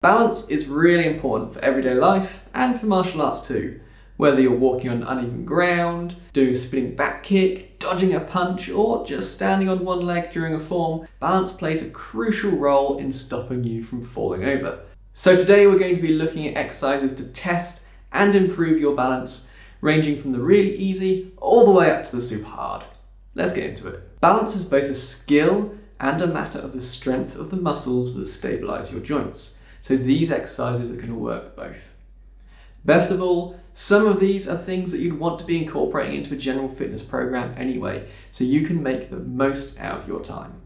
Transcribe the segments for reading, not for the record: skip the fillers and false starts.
Balance is really important for everyday life and for martial arts too. Whether you're walking on uneven ground, doing a spinning back kick, dodging a punch, or just standing on one leg during a form, balance plays a crucial role in stopping you from falling over. So today we're going to be looking at exercises to test and improve your balance, ranging from the really easy all the way up to the super hard. Let's get into it. Balance is both a skill and a matter of the strength of the muscles that stabilize your joints. So these exercises are going to work both. Best of all, some of these are things that you'd want to be incorporating into a general fitness program anyway, so you can make the most out of your time.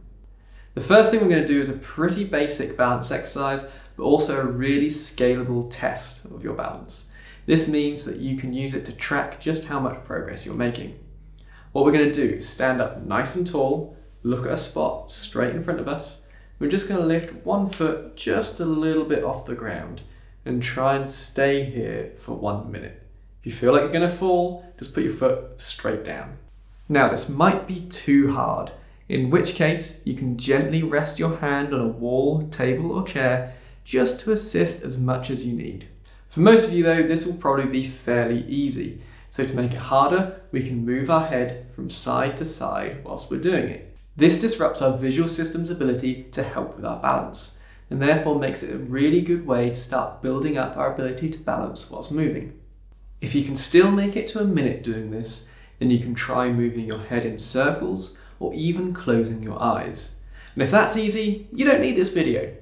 The first thing we're going to do is a pretty basic balance exercise, but also a really scalable test of your balance. This means that you can use it to track just how much progress you're making. What we're going to do is stand up nice and tall, look at a spot straight in front of us. We're just going to lift one foot just a little bit off the ground and try and stay here for 1 minute. If you feel like you're going to fall, just put your foot straight down. Now this might be too hard, in which case you can gently rest your hand on a wall, table or chair just to assist as much as you need. For most of you though, this will probably be fairly easy. So to make it harder, we can move our head from side to side whilst we're doing it. This disrupts our visual system's ability to help with our balance, and therefore makes it a really good way to start building up our ability to balance whilst moving. If you can still make it to a minute doing this, then you can try moving your head in circles or even closing your eyes. And if that's easy, you don't need this video.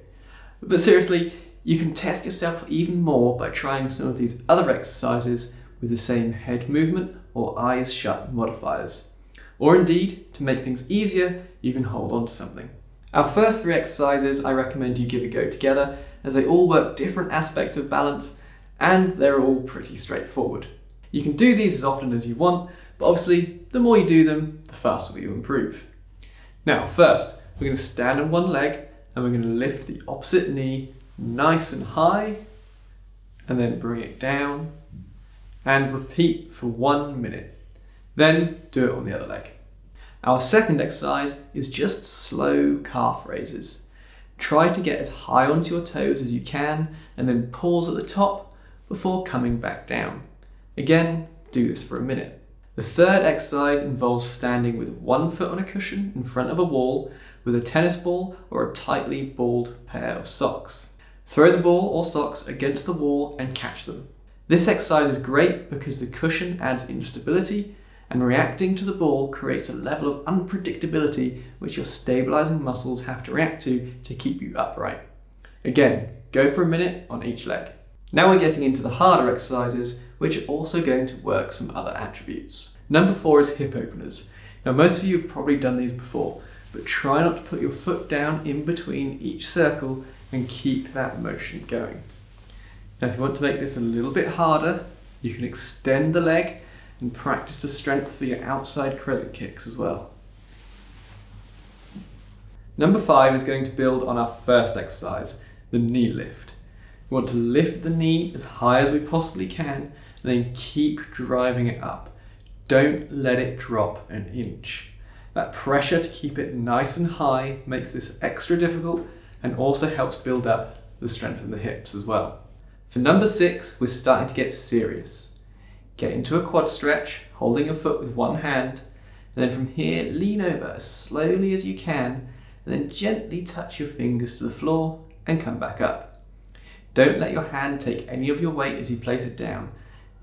But seriously, you can test yourself even more by trying some of these other exercises with the same head movement or eyes shut modifiers. Or indeed, to make things easier, you can hold on to something. Our first 3 exercises I recommend you give a go together, as they all work different aspects of balance and they're all pretty straightforward. You can do these as often as you want, but obviously the more you do them, the faster you'll improve. Now first, we're going to stand on one leg and we're going to lift the opposite knee nice and high and then bring it down and repeat for 1 minute. Then do it on the other leg. Our second exercise is just slow calf raises. Try to get as high onto your toes as you can and then pause at the top before coming back down. Again, do this for a minute. The third exercise involves standing with one foot on a cushion in front of a wall with a tennis ball or a tightly balled pair of socks. Throw the ball or socks against the wall and catch them. This exercise is great because the cushion adds instability, and reacting to the ball creates a level of unpredictability which your stabilizing muscles have to react to keep you upright. Again, go for a minute on each leg. Now we're getting into the harder exercises, which are also going to work some other attributes. Number 4 is hip openers. Now most of you have probably done these before, but try not to put your foot down in between each circle and keep that motion going. Now if you want to make this a little bit harder, you can extend the leg and practice the strength for your outside crescent kicks as well. Number 5 is going to build on our first exercise, the knee lift. We want to lift the knee as high as we possibly can and then keep driving it up. Don't let it drop an inch. That pressure to keep it nice and high makes this extra difficult and also helps build up the strength in the hips as well. For number 6, we're starting to get serious. Get into a quad stretch, holding your foot with one hand, and then from here lean over as slowly as you can and then gently touch your fingers to the floor and come back up. Don't let your hand take any of your weight as you place it down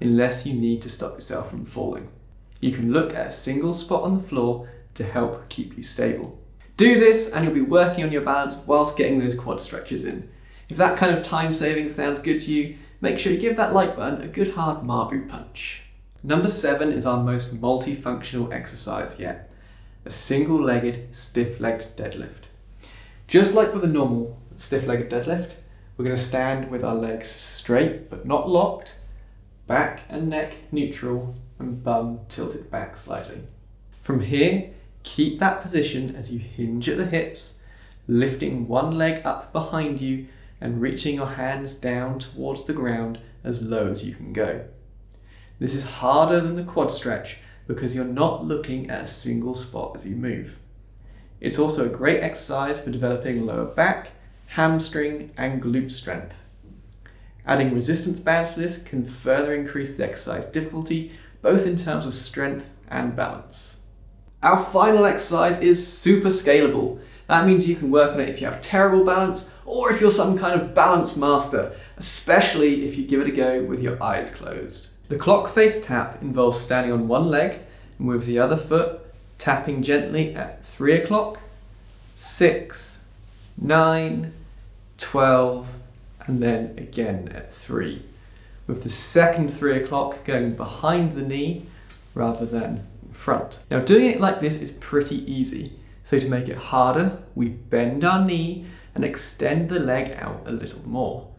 unless you need to stop yourself from falling. You can look at a single spot on the floor to help keep you stable. Do this and you'll be working on your balance whilst getting those quad stretches in. If that kind of time saving sounds good to you, make sure you give that like button a good hard Marbu punch. Number 7 is our most multifunctional exercise yet, a single-legged stiff-legged deadlift. Just like with a normal stiff-legged deadlift, we're going to stand with our legs straight but not locked, back and neck neutral and bum tilted back slightly. From here, keep that position as you hinge at the hips, lifting one leg up behind you and reaching your hands down towards the ground as low as you can go. This is harder than the quad stretch because you're not looking at a single spot as you move. It's also a great exercise for developing lower back hamstring and glute strength. Adding resistance bands to this can further increase the exercise difficulty, both in terms of strength and balance. Our final exercise is super scalable. That means you can work on it if you have terrible balance or if you're some kind of balance master, especially if you give it a go with your eyes closed. The clock face tap involves standing on one leg and with the other foot tapping gently at 3 o'clock, 6, 9, 12, and then again at 3, with the second 3 o'clock going behind the knee rather than in front. Now doing it like this is pretty easy, so to make it harder, we bend our knee and extend the leg out a little more.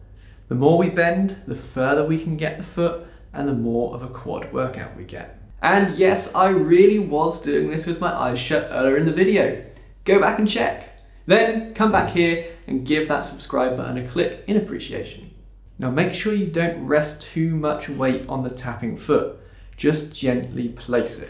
The more we bend, the further we can get the foot and the more of a quad workout we get. And yes, I really was doing this with my eyes shut earlier in the video. Go back and check. Then come back here and give that subscribe button a click in appreciation. Now make sure you don't rest too much weight on the tapping foot. Just gently place it.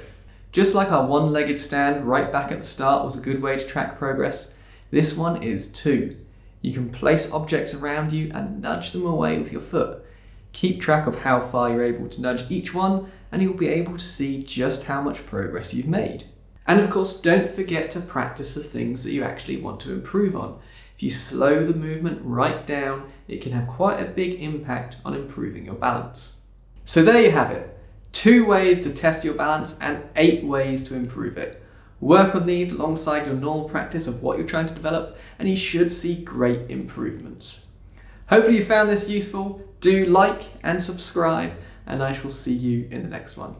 Just like our one-legged stand right back at the start was a good way to track progress, this one is too. You can place objects around you and nudge them away with your foot. Keep track of how far you're able to nudge each one and you'll be able to see just how much progress you've made. And of course, don't forget to practice the things that you actually want to improve on. If you slow the movement right down, it can have quite a big impact on improving your balance. So there you have it. 2 ways to test your balance and 8 ways to improve it. Work on these alongside your normal practice of what you're trying to develop and you should see great improvements. Hopefully you found this useful. Do like and subscribe and I shall see you in the next one.